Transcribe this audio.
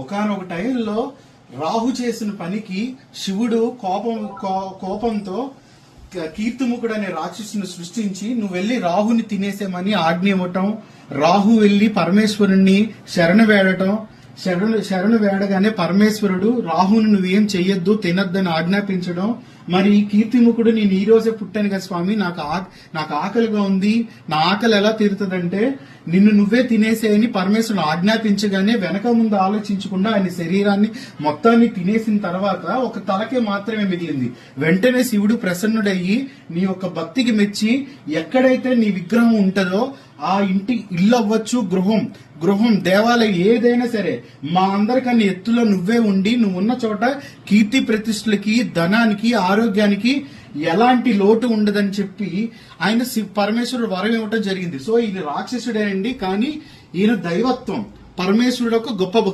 ఒకానొక టైంలో రాహు చేసిన పనికి శివుడు కోపంతో కీర్తిముఖుడు అనే రాక్షసుని సృష్టించి నువ్వు వెళ్లి రాహుని తినేసేమని ఆజ్ఞ ఇవ్వటం, రాహు వెళ్లి పరమేశ్వరుణ్ణి శరణు వేడగానే పరమేశ్వరుడు రాహుని నువ్వేం చెయ్యొద్దు తినొద్దని ఆజ్ఞాపించడం. మరి కీర్తిముఖుడు నేను ఈ రోజే పుట్టాను కదా స్వామి, నాకు ఆకలిగా ఉంది, నా ఆకలి ఎలా తీరుతుందంటే నిన్ను నువ్వే తినేసేయని పరమేశ్వరుడు ఆజ్ఞాపించగానే వెనక ముందు ఆలోచించకుండా ఆయన శరీరాన్ని మొత్తాన్ని తినేసిన తర్వాత ఒక తలకే మాత్రమే మిగిలింది. వెంటనే శివుడు ప్రసన్నుడయ్యి నీ యొక్క భక్తికి మెచ్చి ఎక్కడైతే నీ విగ్రహం ఉంటుందో ఆ ఇంటి ఇల్లు అవ్వచ్చు, గృహం దేవాలయం ఏదైనా సరే మా అందరికన్నా ఎత్తులో నువ్వే ఉండి నువ్వు ఉన్న చోట కీర్తి ప్రతిష్టలకి, ధనానికి, ఆరోగ్యానికి ఎలాంటి లోటు ఉండదని చెప్పి ఆయన పరమేశ్వరుడు వరం ఇవ్వటం జరిగింది. సో ఈయన రాక్షసుడేనండి, కానీ ఈయన దైవత్వం, పరమేశ్వరుడు ఒక గొప్ప